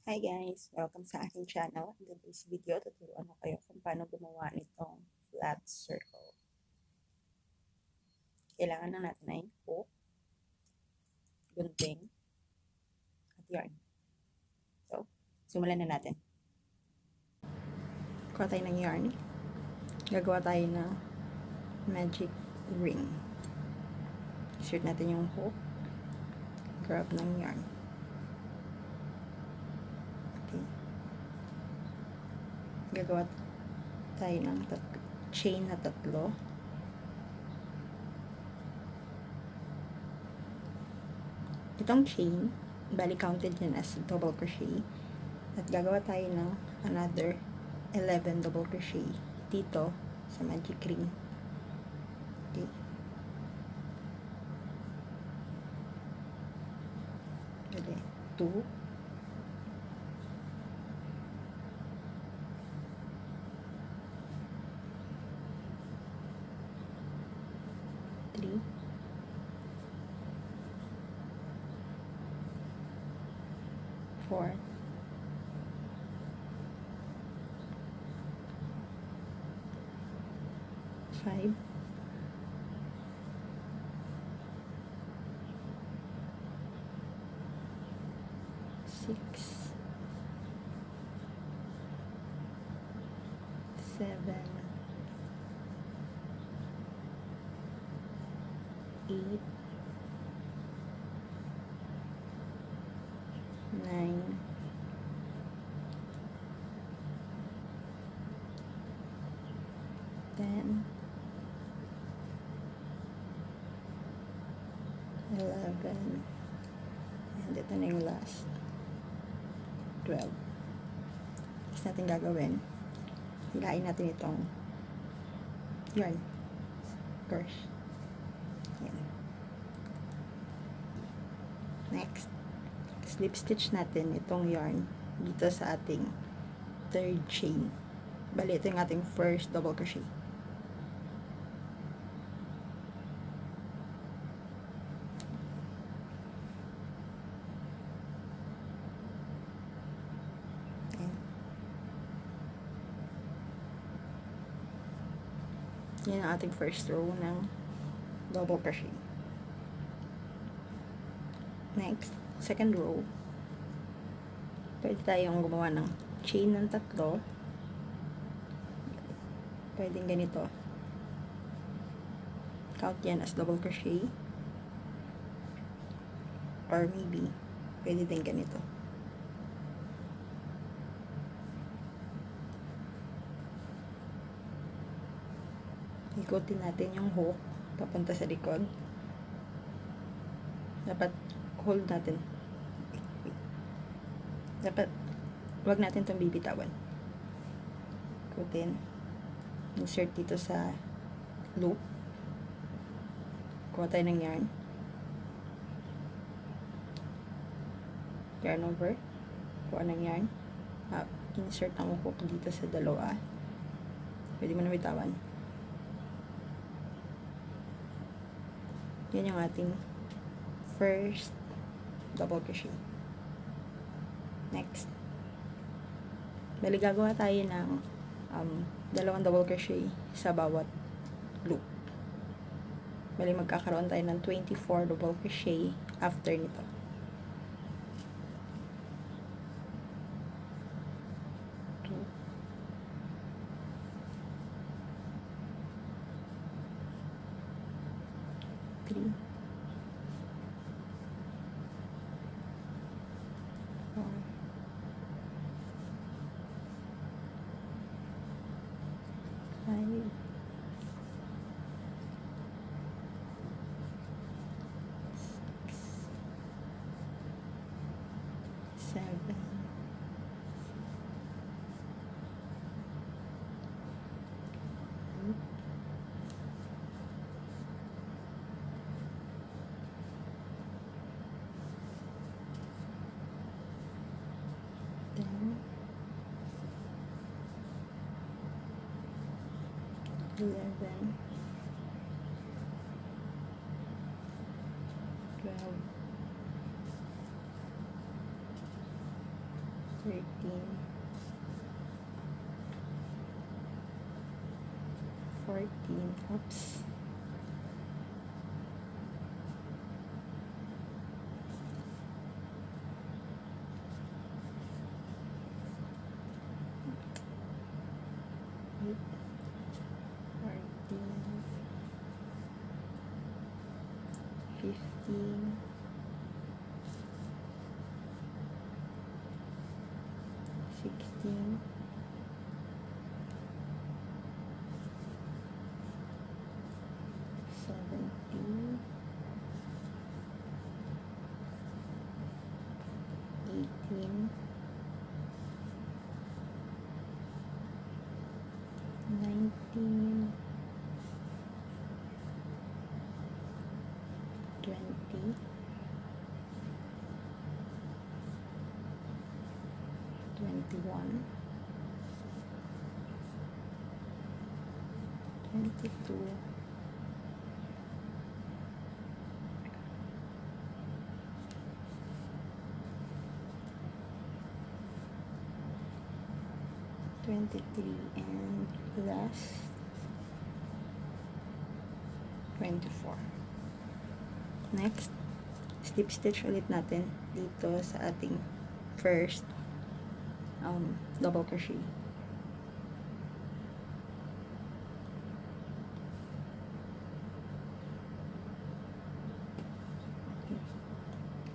Hi guys! Welcome sa aking channel. In today's video, tuturuan ko kayo kung paano gumawa nitong flat circle. Kailangan na natin ay hook, gunting, at yarn. So, simulan na natin. Kuha tayo ng yarn. Gagawa tayo ng magic ring. Insert natin yung hook. Grab ng yarn. Okay. Gagawa tayo ng chain na tatlo. Itong chain, bali counted yan as double crochet. At gagawa tayo ng another 11 double crochet dito sa magic ring. Okay. Bali, 2, 3, 4, 5, 6, 7, 8, 9, 10, 11, and ito na yung last, 12. Next natin gagawin, hilain natin itong yarn, first. Yan. Next, slip stitch natin itong yarn dito sa ating third chain. Bali, ito yung ating first double crochet. Yan ang ating first row ng double crochet. Next, second row, pwede tayong gumawa ng chain ng tatlo. Pwedeng ganito. Count yan as double crochet. Or maybe, pwede din ganito. Ikutin natin yung hook papunta sa likod. Dapat hold natin. Dapat wag natin itong bibitawan. Ikutin. Insert dito sa loop. Kuha tayo ng yarn. Yarn over. Kuha ng yarn. Insert ang hook dito sa dalawa. Pwede mo na bitawan. Yan yung ating first double crochet. Next, bali gagawa tayo ng dalawang double crochet sa bawat loop. Bali magkakaroon tayo ng 24 double crochet after nito. Three, 4, 5, 6, 7, 8, 10, 11, 12, 13, 14, oops, 15, 16, 17, 18, 19, 20, 21, 22, 23, and last 24. Next, slip stitch ulit natin dito sa ating first double crochet.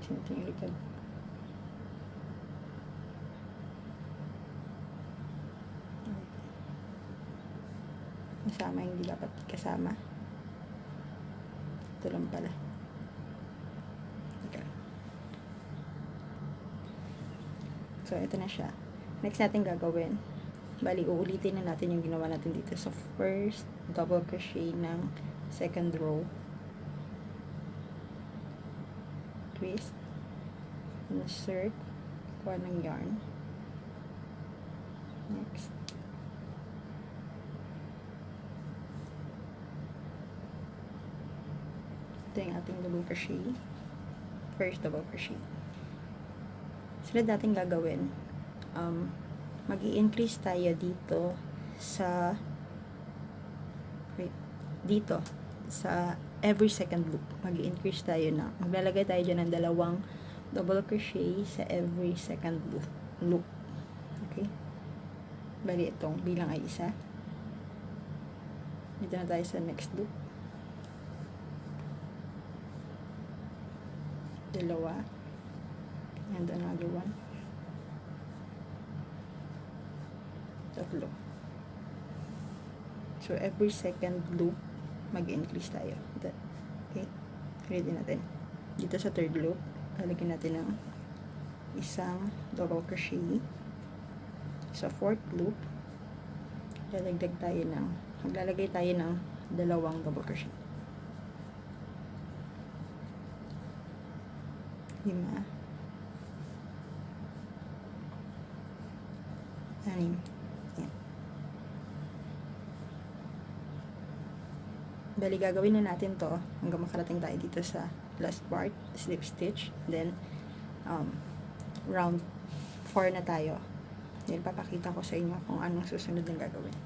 Sinito yung likod. Kasama yung hindi dapat kasama. Ito lang pala. Okay. So, ito na siya. Next natin gagawin, bali, uulitin na natin yung ginawa natin dito sa first double crochet ng second row. Twist, insert, kuha ng yarn. Next. Ito yung ating double crochet. First double crochet. Sunod natin gagawin, mag-i-increase tayo dito sa every second loop. Mag-i-increase tayo na, maglalagay tayo dyan ng dalawang double crochet sa every second loop. Okay? Bali, itong bilang ay isa. Dito na tayo sa next loop. Dalawa. And another one. Tatlo. So, every second loop, mag-increase tayo. Okay? Ready natin. Dito sa third loop, lalagyan natin ng isang double crochet. Sa fourth loop, maglalagay tayo ng dalawang double crochet. 5, 6, yan. Bali, gagawin na natin to hanggang makarating tayo dito sa last part, slip stitch, then round 4 na tayo. Then papakita ko sa inyo kung anong susunod na gagawin.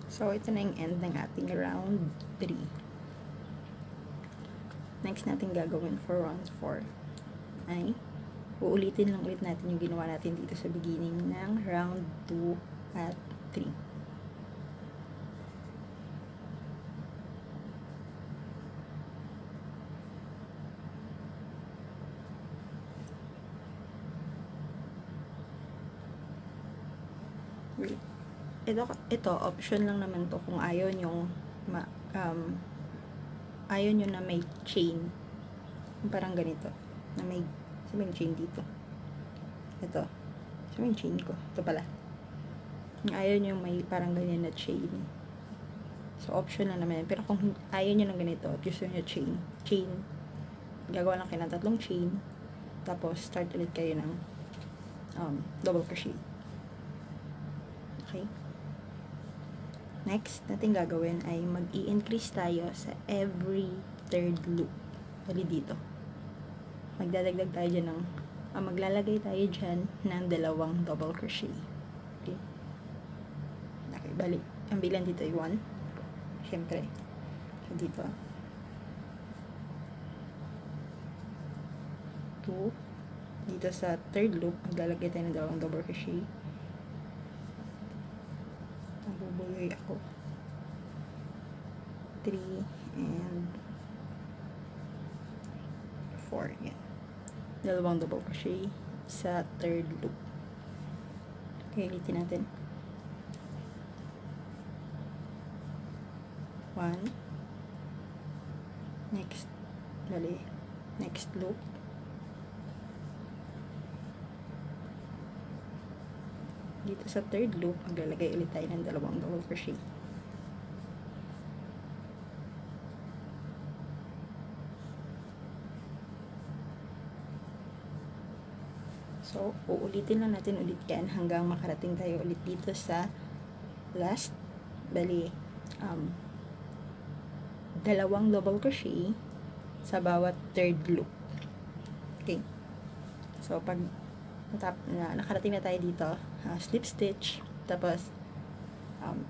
So, ito na yung end ng ating round 3. Next natin gagawin for round 4 ay uulitin lang ulit natin yung ginawa natin dito sa beginning ng round 2 at 3. Ito option lang naman to kung ayaw nyo ayaw nyo na may chain, parang ganito, na may chain dito. Ito, may chain ko. Ito pala. Ayaw nyo may parang ganyan na chain. So, option na naman. Pero kung ayaw nyo ng ganito at gusto nyo chain, gagawa lang kayo ng 3 chain, tapos start ulit kayo ng double crochet. Okay? Next natin gagawin ay mag-i-increase tayo sa every third loop. Bali dito. magdadagdag tayo dyan ng, maglalagay tayo dyan ng 2 double crochet. Okay. Okay, bali, ang bilang dito ay 1. Siyempre. So, dito. 2. Dito sa third loop, maglalagay tayo ng 2 double crochet. Nabubuloy ako. 3 and 4. Yan. 2 double crochet sa third loop. Okay, ulitin natin. 1. Next. Bali. Next loop. Dito sa third loop, maglalagay ulit tayo ng 2 double crochet. So, uulitin lang natin ulit yan hanggang makarating tayo ulit dito sa last. Bali, 2 double crochet sa bawat third loop. Okay. So, pag nakarating na tayo dito, slip stitch, tapos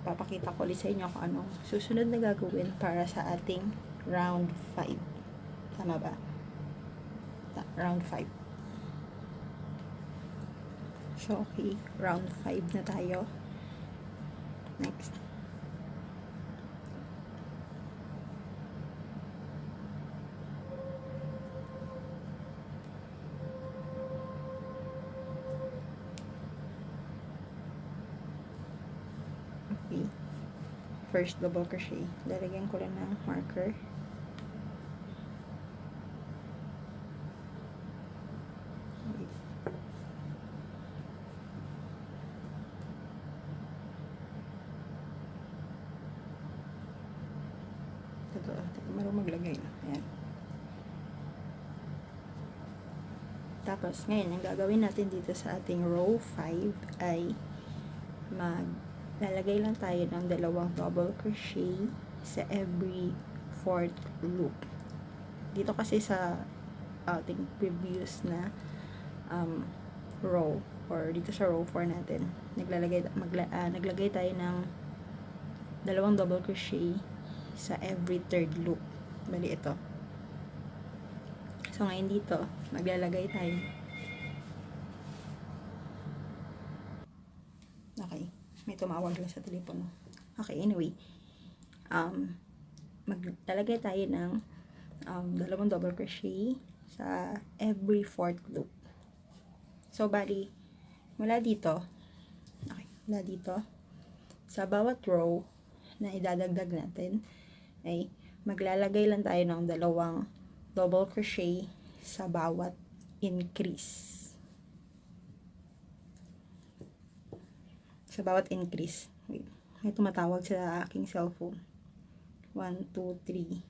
papakita ko ulit sa inyo kung anong susunod na gagawin para sa ating round 5. Tama ba? Round 5. So, okay, round 5 na tayo. Next. Okay. First double crochet. Lalagyan ko lang ng marker. Ito, marunong maglagay na. Ayan. Tapos, ngayon, ang gagawin natin dito sa ating row 5 ay maglalagay lang tayo ng 2 double crochet sa every 4th loop. Dito kasi sa ating previous na row, or dito sa row 4 natin, naglagay tayo ng 2 double crochet sa every 3rd loop. Bali ito. So, ngayon dito, maglalagay tayo. Okay. May tumawag lang sa telepono. Okay, anyway. Maglalagay tayo ng 2 double crochet sa every 4th loop. So, bali, mula dito, sa bawat row na idadagdag natin, ay maglalagay lang tayo ng 2 double crochet sa bawat increase. Sa bawat increase. Wait, may tumatawag sa aking cellphone. 1, 2, 3.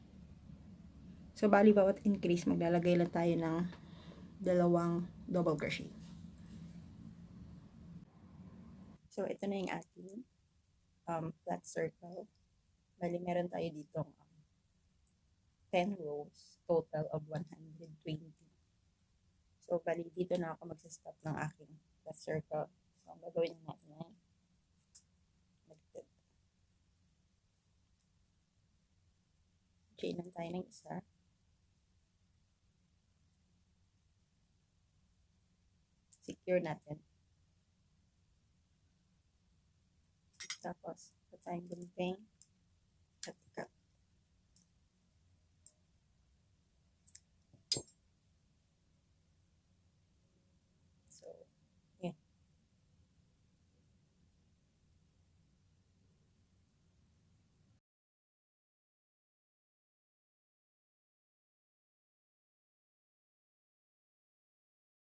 So, bali bawat increase, maglalagay lang tayo ng 2 double crochet. So, ito na yung ating flat circle. Bali, meron tayo dito 10 rows, total of 120. So, bali, dito na ako magsastop ng aking flat circle. So, ang gagawin natin ay chain lang tayo ng isa. Secure natin. Tapos, ito tayong gunting.